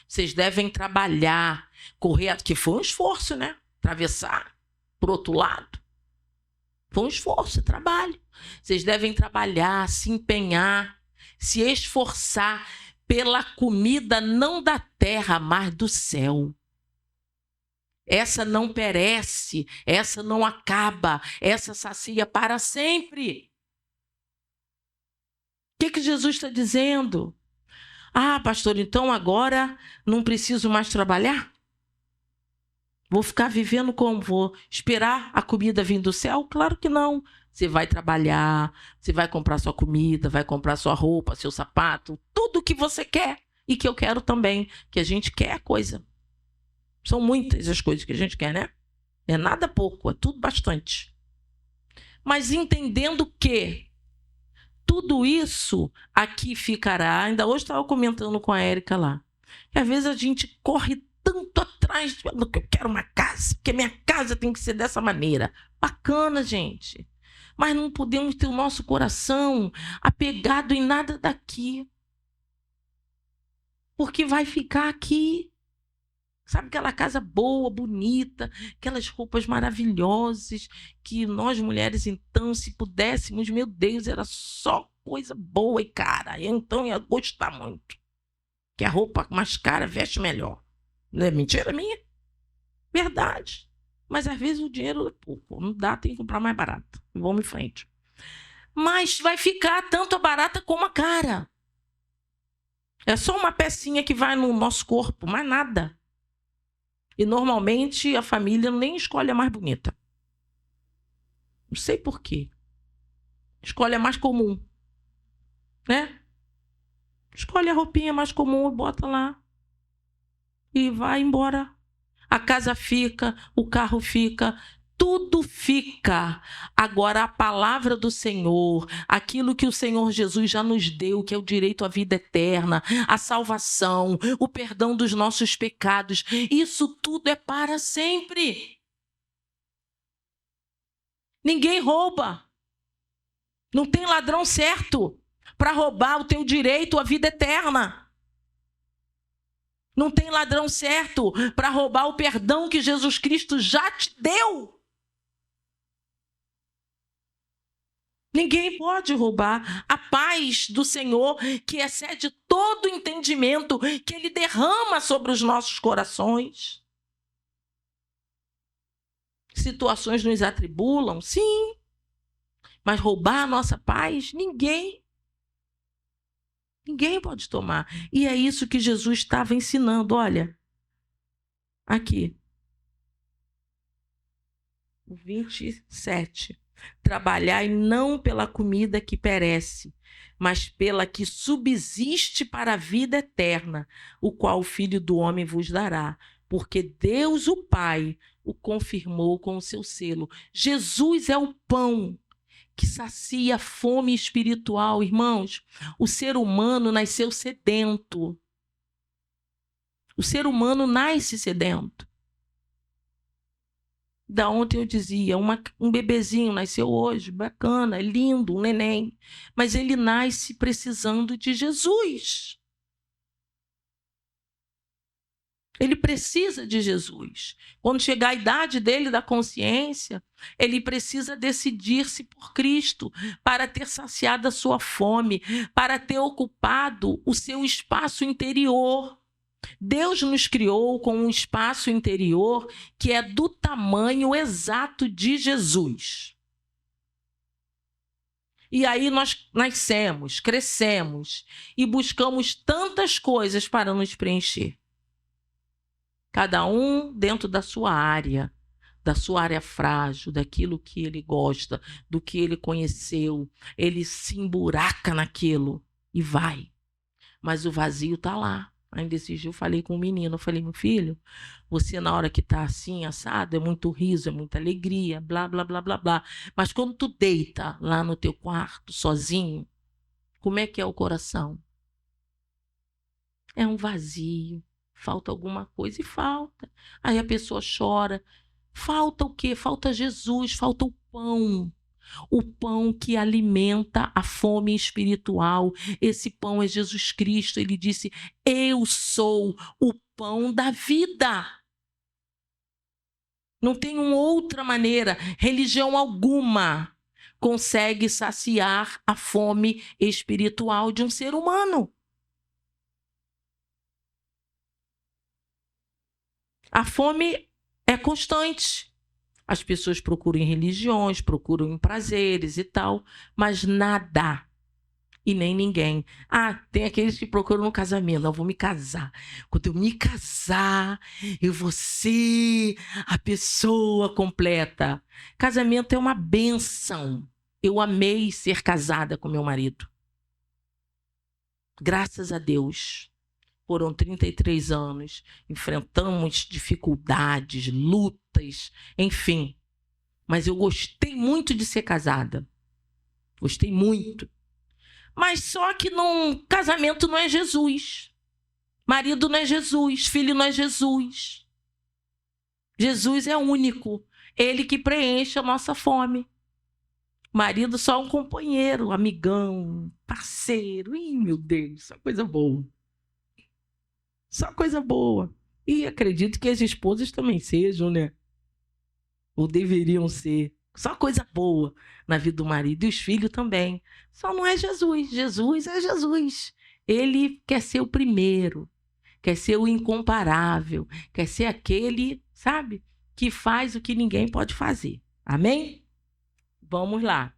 Vocês devem trabalhar, correr, que foi um esforço, né? Atravessar para o outro lado. Foi um esforço, trabalho. Vocês devem trabalhar, se empenhar, se esforçar pela comida não da terra, mas do céu. Essa não perece, essa não acaba, essa sacia para sempre. O que Jesus está dizendo? Ah, pastor, então agora não preciso mais trabalhar? Vou ficar vivendo como? Vou esperar a comida vir do céu? Claro que não. Você vai trabalhar, você vai comprar sua comida, vai comprar sua roupa, seu sapato, tudo o que você quer e que eu quero também, que a gente quer coisa. São muitas as coisas que a gente quer, né? É nada pouco, é tudo bastante. Mas entendendo que tudo isso aqui ficará. Ainda hoje estava comentando com a Érica lá. Que às vezes a gente corre tanto atrás de que eu quero uma casa, porque minha casa tem que ser dessa maneira. Bacana, gente. Mas não podemos ter o nosso coração apegado em nada daqui. Porque vai ficar aqui. Sabe aquela casa boa, bonita, aquelas roupas maravilhosas, que nós mulheres, então, se pudéssemos, meu Deus, era só coisa boa e cara. Então ia gostar muito. Que a roupa mais cara veste melhor. Não é mentira minha? Verdade. Mas às vezes o dinheiro é pouco. Não dá, tem que comprar mais barato. Vamos em frente. Mas vai ficar tanto a barata como a cara. É só uma pecinha que vai no nosso corpo, mais nada. E normalmente a família nem escolhe a mais bonita. Não sei por quê. Escolhe a mais comum. Né? Escolhe a roupinha mais comum e bota lá. E vai embora. A casa fica, o carro fica, tudo fica. Agora a palavra do Senhor, aquilo que o Senhor Jesus já nos deu, que é o direito à vida eterna, a salvação, o perdão dos nossos pecados, isso tudo é para sempre. Ninguém rouba. Não tem ladrão certo para roubar o teu direito à vida eterna. Não tem ladrão certo para roubar o perdão que Jesus Cristo já te deu. Ninguém pode roubar a paz do Senhor, que excede todo o entendimento que Ele derrama sobre os nossos corações. Situações nos atribulam, sim. Mas roubar a nossa paz, ninguém. Ninguém pode tomar. E é isso que Jesus estava ensinando. Olha, aqui. 27. Trabalhai não pela comida que perece, mas pela que subsiste para a vida eterna, o qual o Filho do Homem vos dará. Porque Deus, o Pai, o confirmou com o seu selo. Jesus é o pão que sacia a fome espiritual. Irmãos, o ser humano nasceu sedento. O ser humano nasce sedento. Da ontem eu dizia, um bebezinho nasceu hoje, bacana, é lindo, um neném. Mas ele nasce precisando de Jesus. Ele precisa de Jesus. Quando chegar a idade dele da consciência, ele precisa decidir-se por Cristo para ter saciado a sua fome, para ter ocupado o seu espaço interior. Deus nos criou com um espaço interior que é do tamanho exato de Jesus. E aí nós nascemos, crescemos e buscamos tantas coisas para nos preencher. Cada um dentro da sua área frágil, daquilo que ele gosta, do que ele conheceu. Ele se emburaca naquilo e vai. Mas o vazio está lá. Ainda esse dia eu falei com um menino, eu falei, meu filho, você na hora que está assim, assado, é muito riso, é muita alegria, blá, blá, blá, blá, blá. Mas quando tu deita lá no teu quarto, sozinho, como é que é o coração? É um vazio, falta alguma coisa e falta. Aí a pessoa chora. Falta o quê? Falta Jesus, falta o pão. O pão que alimenta a fome espiritual. Esse pão é Jesus Cristo. Ele disse, eu sou o pão da vida. Não tem uma outra maneira. Religião alguma consegue saciar a fome espiritual de um ser humano. A fome é constante. As pessoas procuram em religiões, procuram em prazeres e tal, mas nada e nem ninguém. Tem aqueles que procuram no casamento. Eu vou me casar. Quando eu me casar, eu vou ser a pessoa completa. Casamento é uma bênção. Eu amei ser casada com meu marido. Graças a Deus. Foram 33 anos, enfrentamos dificuldades, lutas, enfim. Mas eu gostei muito de ser casada. Gostei muito. Mas só que casamento não é Jesus. Marido não é Jesus. Filho não é Jesus. Jesus é único. Ele que preenche a nossa fome. Marido só um companheiro, amigão, parceiro. Ih, meu Deus, só coisa boa. Só coisa boa. E acredito que as esposas também sejam, né? Ou deveriam ser. Só coisa boa na vida do marido. E os filhos também. Só não é Jesus. Jesus é Jesus. Ele quer ser o primeiro. Quer ser o incomparável. Quer ser aquele, sabe? Que faz o que ninguém pode fazer. Amém? Vamos lá.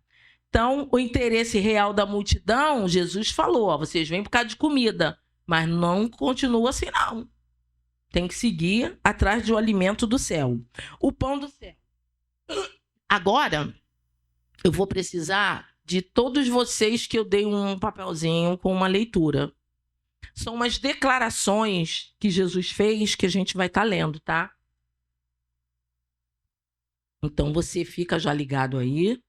Então, o interesse real da multidão, Jesus falou, vocês vêm por causa de comida. Mas não continua assim, não. Tem que seguir atrás do alimento do céu. O pão do céu. Agora, eu vou precisar de todos vocês que eu dei um papelzinho com uma leitura. São umas declarações que Jesus fez que a gente vai estar lendo, tá? Então, você fica já ligado aí.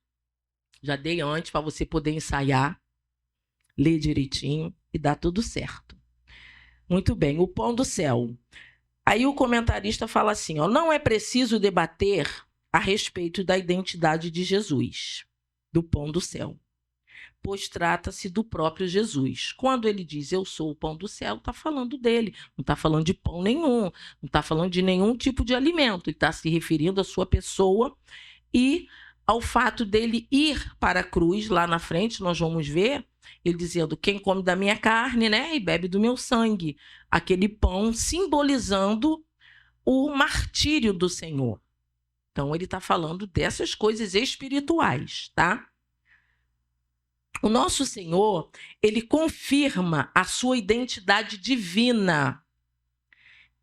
Já dei antes para você poder ensaiar, ler direitinho e dar tudo certo. Muito bem, o pão do céu. Aí o comentarista fala assim, não é preciso debater a respeito da identidade de Jesus, do pão do céu, pois trata-se do próprio Jesus. Quando ele diz, eu sou o pão do céu, está falando dele, não está falando de pão nenhum, não está falando de nenhum tipo de alimento, ele está se referindo à sua pessoa e ao fato dele ir para a cruz, lá na frente, nós vamos ver, ele dizendo, quem come da minha carne, né, e bebe do meu sangue. Aquele pão simbolizando o martírio do Senhor. Então, ele está falando dessas coisas espirituais, tá? O nosso Senhor, ele confirma a sua identidade divina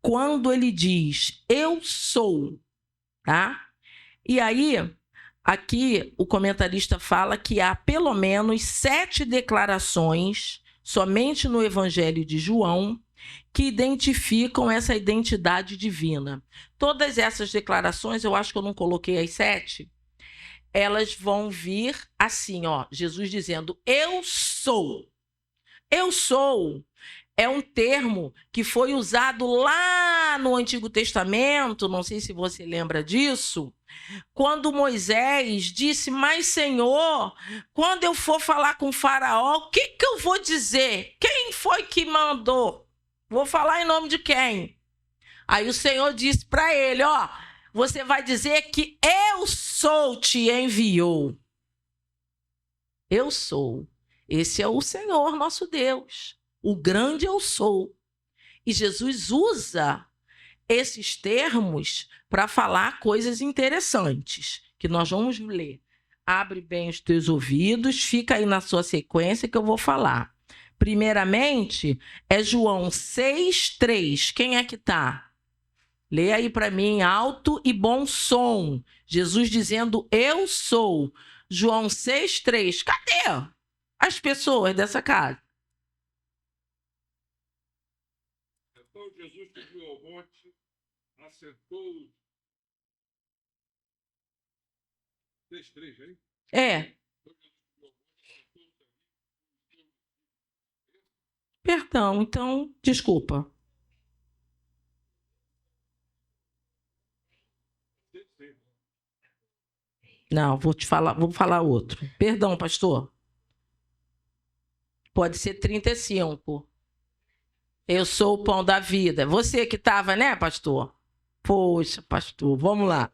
quando ele diz, eu sou, tá? E aí, aqui o comentarista fala que há pelo menos 7 declarações, somente no Evangelho de João, que identificam essa identidade divina. Todas essas declarações, eu acho que eu não coloquei as 7, elas vão vir assim, Jesus dizendo, eu sou. Eu sou é um termo que foi usado lá no Antigo Testamento, não sei se você lembra disso, quando Moisés disse, mas Senhor, quando eu for falar com o faraó, o que eu vou dizer? Quem foi que mandou? Vou falar em nome de quem? Aí o Senhor disse para ele, você vai dizer que eu sou te enviou. Eu sou. Esse é o Senhor nosso Deus, o grande eu sou. E Jesus usa esses termos para falar coisas interessantes, que nós vamos ler. Abre bem os teus ouvidos, fica aí na sua sequência que eu vou falar. Primeiramente, é João 6:3. Quem é que está? Lê aí para mim, alto e bom som. Jesus dizendo, eu sou. João 6:3. Cadê as pessoas dessa casa? Então Jesus subiu ao monte, assentou. 6:3, hein? É. Perdão, então, desculpa. Não, vou falar outro. Perdão, pastor. Pode ser 35. Eu sou o pão da vida. Você que estava, né, pastor? Poxa, pastor, vamos lá.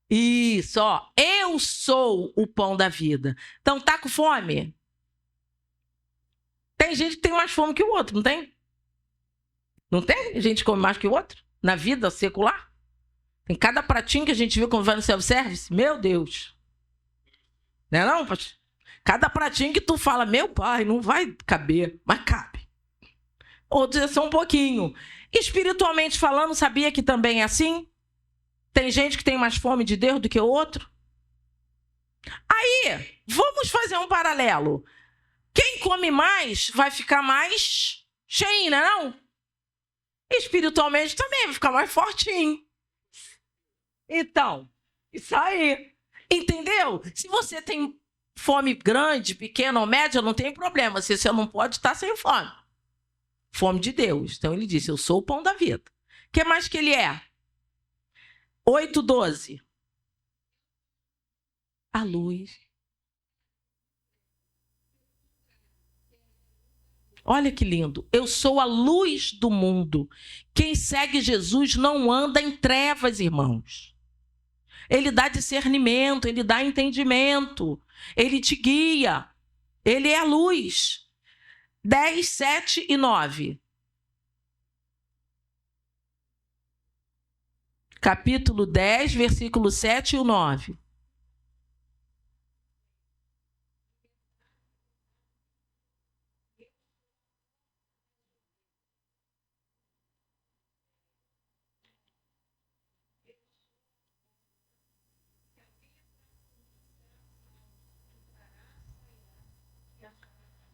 Isso, ó. Eu sou o pão da vida. Então, tá com fome? Tem gente que tem mais fome que o outro, não tem? Não tem? Gente que come mais que o outro? Na vida secular? Tem cada pratinho que a gente vê quando vai no self-service. Meu Deus. Não é não, pastor? Cada pratinho que tu fala, meu pai, não vai caber, mas cabe. Outros é só um pouquinho. Espiritualmente falando, sabia que também é assim? Tem gente que tem mais fome de Deus do que o outro? Aí, vamos fazer um paralelo. Quem come mais vai ficar mais cheinho, não é não? Espiritualmente também vai ficar mais fortinho. Então, isso aí. Entendeu? Se você tem fome grande, pequena ou média, não tem problema. Se você não pode estar sem fome. Fome de Deus. Então ele disse, eu sou o pão da vida. O que mais que ele é? 8:12. A luz. Olha que lindo. Eu sou a luz do mundo. Quem segue Jesus não anda em trevas, irmãos. Ele dá discernimento, ele dá entendimento, ele te guia. Ele é a luz. 10, 7 e 9. Capítulo 10, versículo 7 e 9.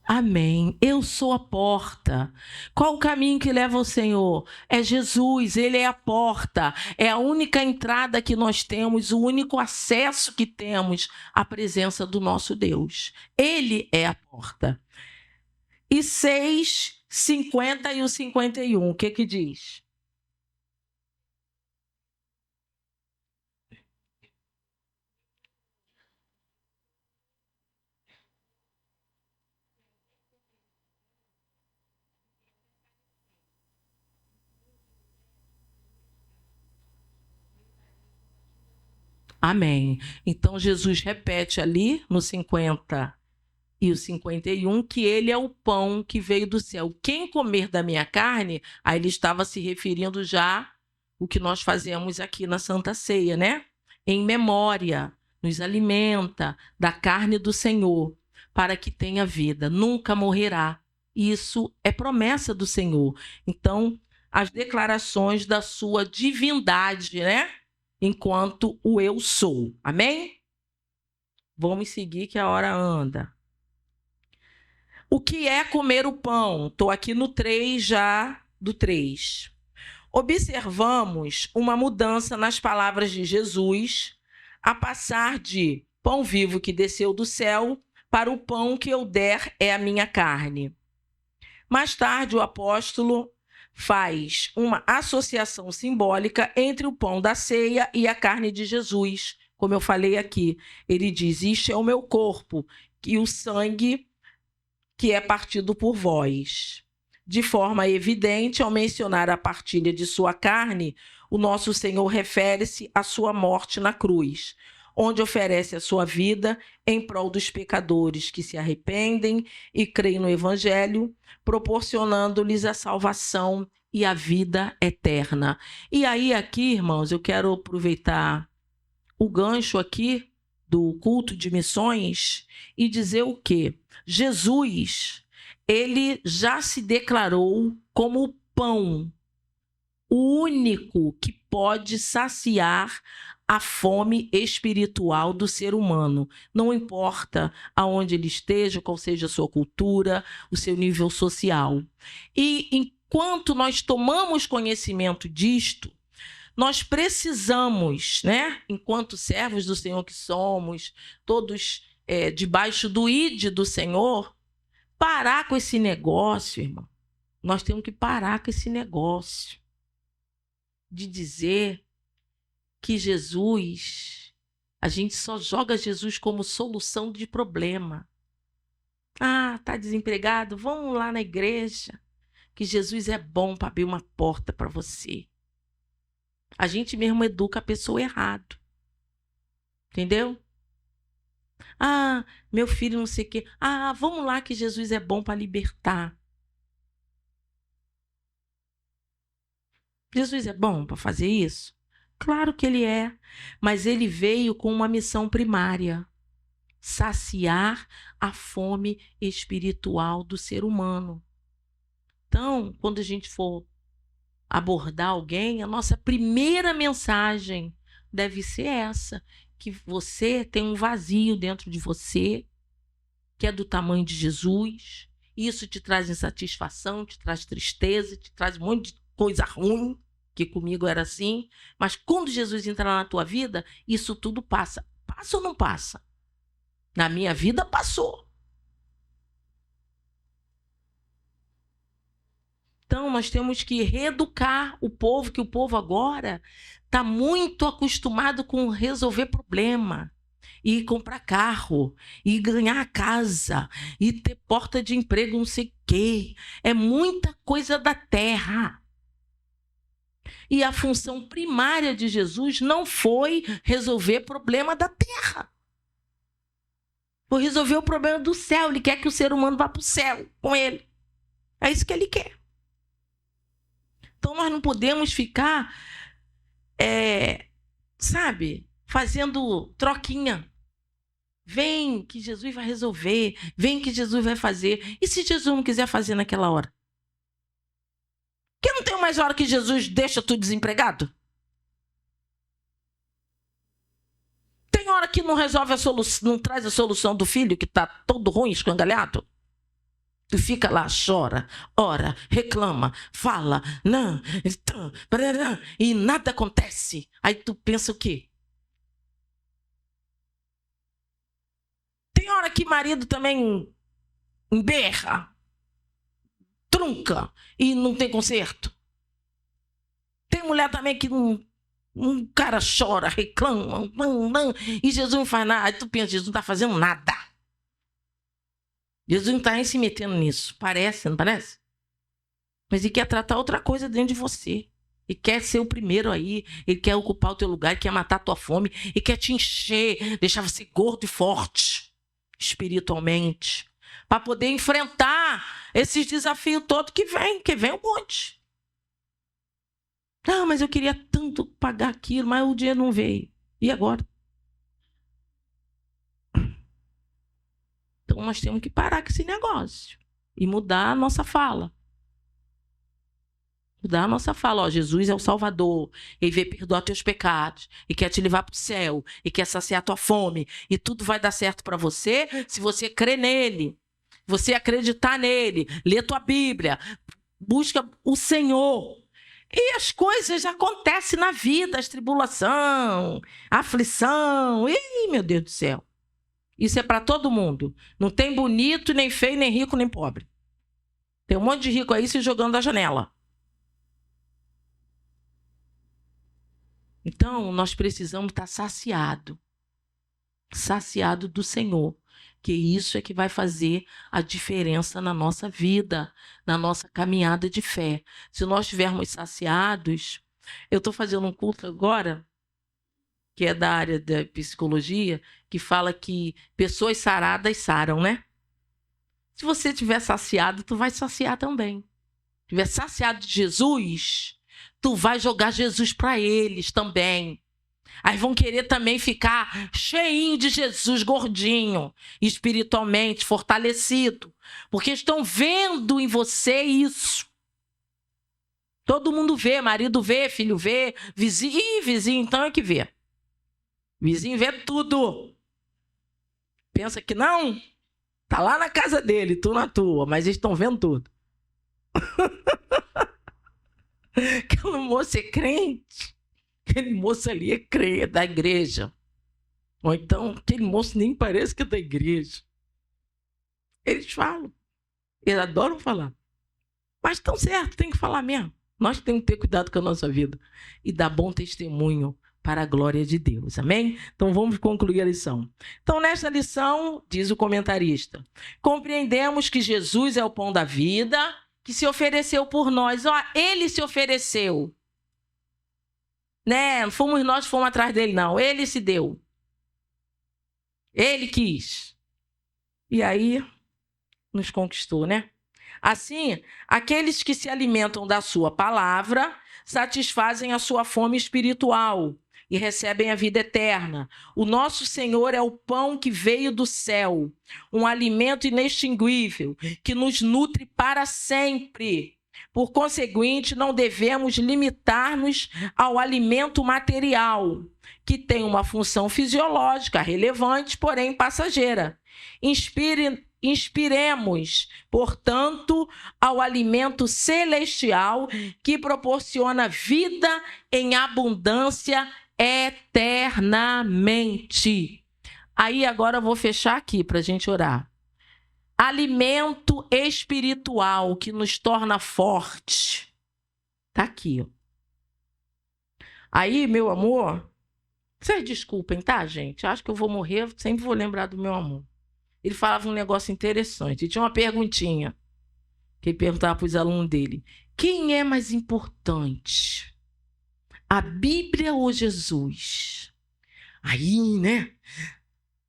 Amém. Eu sou a porta. Qual o caminho que leva ao Senhor? É Jesus, ele é a porta. É a única entrada que nós temos, o único acesso que temos à presença do nosso Deus. Ele é a porta. E 6, 50 e o 51, o que diz? Amém. Então Jesus repete ali no 50 e o 51 que ele é o pão que veio do céu. Quem comer da minha carne, aí ele estava se referindo já o que nós fazemos aqui na Santa Ceia, né? Em memória, nos alimenta da carne do Senhor, para que tenha vida, nunca morrerá. Isso é promessa do Senhor. Então, as declarações da sua divindade, né? Enquanto o eu sou. Amém? Vamos seguir que a hora anda. O que é comer o pão? Estou aqui no 3 já, do 3. Observamos uma mudança nas palavras de Jesus, a passar de pão vivo que desceu do céu para o pão que eu der é a minha carne. Mais tarde, o apóstolo faz uma associação simbólica entre o pão da ceia e a carne de Jesus. Como eu falei aqui, ele diz, isto é o meu corpo e o sangue que é partido por vós. De forma evidente, ao mencionar a partilha de sua carne, o nosso Senhor refere-se à sua morte na cruz, onde oferece a sua vida em prol dos pecadores que se arrependem e creem no Evangelho, proporcionando-lhes a salvação e a vida eterna. E aí, aqui, irmãos, eu quero aproveitar o gancho aqui do culto de missões e dizer o quê? Jesus, ele já se declarou como o pão, o único que pode saciar a fome espiritual do ser humano. Não importa aonde ele esteja, qual seja a sua cultura, o seu nível social. E enquanto nós tomamos conhecimento disto, nós precisamos, né, enquanto servos do Senhor que somos, todos debaixo do ID do Senhor, parar com esse negócio, irmão. Nós temos que parar com esse negócio de dizer que Jesus, a gente só joga Jesus como solução de problema. Ah, tá desempregado? Vamos lá na igreja, que Jesus é bom para abrir uma porta para você. A gente mesmo educa a pessoa errado. Entendeu? Ah, meu filho não sei o quê. Ah, vamos lá que Jesus é bom para libertar. Jesus é bom para fazer isso? Claro que ele é, mas ele veio com uma missão primária: saciar a fome espiritual do ser humano. Então, quando a gente for abordar alguém, a nossa primeira mensagem deve ser essa: que você tem um vazio dentro de você, que é do tamanho de Jesus. Isso te traz insatisfação, te traz tristeza, te traz um monte de coisa ruim, que comigo era assim. Mas quando Jesus entrar na tua vida, isso tudo passa. Passa ou não passa? Na minha vida, passou. Então, nós temos que reeducar o povo, que o povo agora está muito acostumado com resolver problema, e comprar carro, e ganhar casa, e ter porta de emprego, não sei o quê. É muita coisa da terra. E a função primária de Jesus não foi resolver problema da terra. Foi resolver o problema do céu. Ele quer que o ser humano vá para o céu com ele. É isso que ele quer. Então, nós não podemos ficar, fazendo troquinha. Vem que Jesus vai resolver. Vem que Jesus vai fazer. E se Jesus não quiser fazer naquela hora? Porque não tem mais hora que Jesus deixa tu desempregado? Tem hora que não resolve a solução, não traz a solução do filho que está todo ruim, escangalhado? Tu fica lá, chora, ora, reclama, fala, não, e nada acontece. Aí tu pensa o quê? Tem hora que marido também berra, trunca e não tem conserto. Tem mulher também que um cara chora, reclama, e Jesus não faz nada. Aí tu pensa, Jesus não está fazendo nada. Jesus não está nem se metendo nisso. Parece, não parece? Mas ele quer tratar outra coisa dentro de você. Ele quer ser o primeiro aí. Ele quer ocupar o teu lugar. Ele quer matar a tua fome. Ele quer te encher. Deixar você gordo e forte. Espiritualmente. Para poder enfrentar esses desafios todos que vem um monte. Não, mas eu queria tanto pagar aquilo, mas o dinheiro não veio. E agora? Então, nós temos que parar com esse negócio e mudar a nossa fala. Mudar a nossa fala. Ó, Jesus é o Salvador. Ele veio perdoar teus pecados. E quer te levar para o céu. E quer saciar a tua fome. E tudo vai dar certo para você se você crer nele. Você acreditar nele. Lê tua Bíblia. Busca o Senhor. E as coisas acontecem na vida. As tribulação, a aflição. Ih, meu Deus do céu. Isso é para todo mundo. Não tem bonito, nem feio, nem rico, nem pobre. Tem um monte de rico aí se jogando da janela. Então, nós precisamos estar saciado do Senhor, que isso é que vai fazer a diferença na nossa vida, na nossa caminhada de fé. Se nós estivermos saciados, eu estou fazendo um curso agora, que é da área da psicologia, que fala que pessoas saradas saram, né? Se você estiver saciado, tu vai saciar também. Se estiver saciado de Jesus, tu vai jogar Jesus para eles também. Aí vão querer também ficar cheinho de Jesus, gordinho, espiritualmente fortalecido, porque estão vendo em você isso. Todo mundo vê, marido vê, filho vê, vizinho. Ih, vizinho então é que vê. Vizinho vê tudo. Pensa que não? Tá lá na casa dele, tu na tua, mas eles estão vendo tudo. Aquela moça é crente. Aquele moço ali é crente, da igreja. Ou então, aquele moço nem parece que é da igreja. Eles falam. Eles adoram falar. Mas estão certo, tem que falar mesmo. Nós temos que ter cuidado com a nossa vida e dar bom testemunho para a glória de Deus. Amém? Então, vamos concluir a lição. Então, nesta lição, diz o comentarista, compreendemos que Jesus é o pão da vida, que se ofereceu por nós. Ó, ele se ofereceu. Né? Não fomos nós que fomos atrás dele, não. Ele se deu. Ele quis. E aí, nos conquistou, né? Assim, aqueles que se alimentam da sua palavra satisfazem a sua fome espiritual e recebem a vida eterna. O nosso Senhor é o pão que veio do céu, um alimento inextinguível que nos nutre para sempre. Por conseguinte, não devemos limitar-nos ao alimento material, que tem uma função fisiológica relevante, porém passageira. Inspiremos, portanto, ao alimento celestial que proporciona vida em abundância eternamente. Aí agora eu vou fechar aqui para a gente orar. Alimento espiritual que nos torna forte. Tá aqui, ó. Aí, meu amor, vocês desculpem, tá, gente? Acho que eu vou morrer, sempre vou lembrar do meu amor. Ele falava um negócio interessante. E tinha uma perguntinha que ele perguntava para os alunos dele. Quem é mais importante? A Bíblia ou Jesus? Aí, né?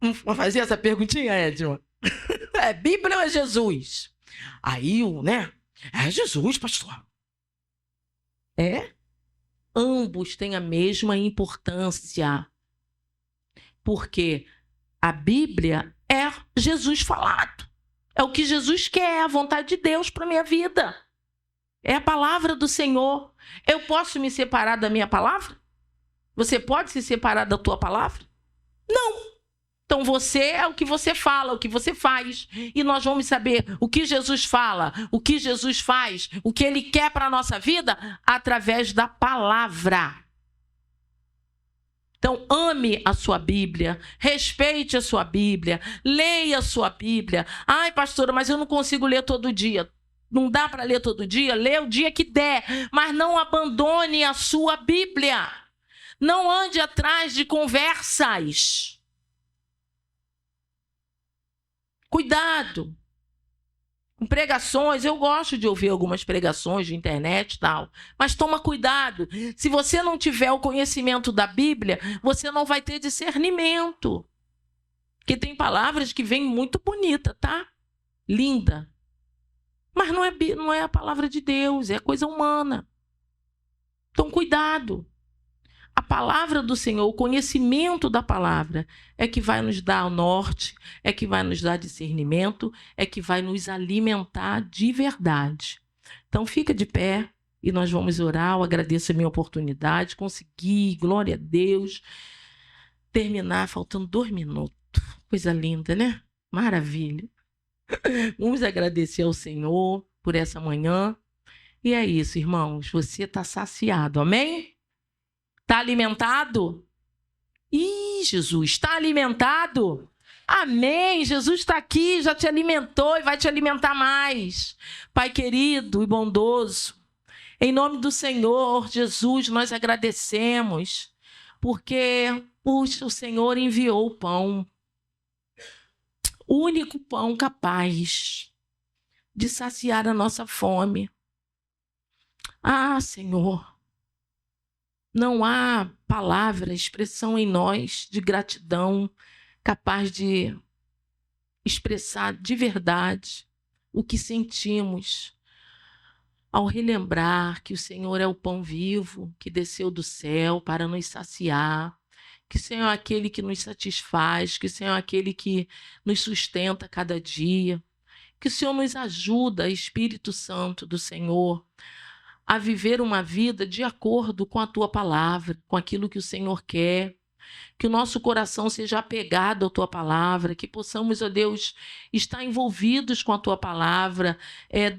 Vamos fazer essa perguntinha, Edson? É Bíblia ou é Jesus? Aí, né? É Jesus, pastor. É? Ambos têm a mesma importância. Porque a Bíblia é Jesus falado. É o que Jesus quer, é a vontade de Deus para a minha vida. É a palavra do Senhor. Eu posso me separar da minha palavra? Você pode se separar da tua palavra? Não. Então você é o que você fala, o que você faz. E nós vamos saber o que Jesus fala, o que Jesus faz, o que Ele quer para a nossa vida através da palavra. Então, ame a sua Bíblia, respeite a sua Bíblia, leia a sua Bíblia. Ai, pastora, mas eu não consigo ler todo dia. Não dá para ler todo dia? Lê o dia que der, mas não abandone a sua Bíblia. Não ande atrás de conversas. Cuidado. Com pregações, eu gosto de ouvir algumas pregações de internet e tal, mas toma cuidado. Se você não tiver o conhecimento da Bíblia, você não vai ter discernimento. Porque tem palavras que vêm muito bonita, tá? Linda. Mas não é a palavra de Deus, é coisa humana. Então, cuidado. A palavra do Senhor, o conhecimento da palavra é que vai nos dar o norte, é que vai nos dar discernimento, é que vai nos alimentar de verdade. Então fica de pé e nós vamos orar. Eu agradeço a minha oportunidade, consegui, glória a Deus, terminar faltando 2 minutos. Coisa linda, né? Maravilha. Vamos agradecer ao Senhor por essa manhã. E é isso, irmãos, você está saciado, amém? Está alimentado? Ih, Jesus, está alimentado? Amém, Jesus está aqui, já te alimentou e vai te alimentar mais. Pai querido e bondoso, em nome do Senhor Jesus, nós agradecemos, porque, puxa, o Senhor enviou o pão, o único pão capaz de saciar a nossa fome. Ah, Senhor, não há palavra, expressão em nós de gratidão capaz de expressar de verdade o que sentimos ao relembrar que o Senhor é o pão vivo que desceu do céu para nos saciar, que o Senhor é aquele que nos satisfaz, que o Senhor é aquele que nos sustenta cada dia, que o Senhor nos ajuda, Espírito Santo do Senhor, a viver uma vida de acordo com a tua palavra, com aquilo que o Senhor quer, que o nosso coração seja apegado à tua palavra, que possamos, ó Deus, estar envolvidos com a tua palavra,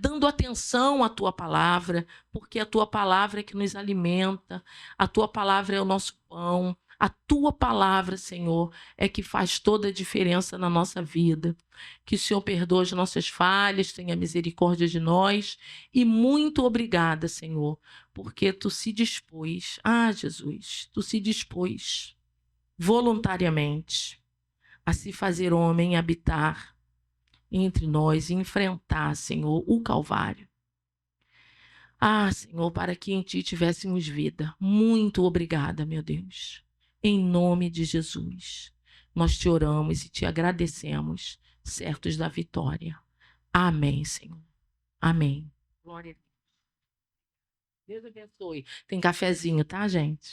dando atenção à tua palavra, porque a tua palavra é que nos alimenta, a tua palavra é o nosso pão, a tua palavra, Senhor, é que faz toda a diferença na nossa vida. Que o Senhor perdoe as nossas falhas, tenha misericórdia de nós. E muito obrigada, Senhor, porque tu se dispôs. Ah, Jesus, tu se dispôs voluntariamente a se fazer homem, habitar entre nós e enfrentar, Senhor, o Calvário. Ah, Senhor, para que em ti tivéssemos vida. Muito obrigada, meu Deus. Em nome de Jesus. nós te oramos e te agradecemos, certos da vitória. Amém, Senhor. Amém. Glória a Deus. Deus abençoe. Tem cafezinho, tá, gente?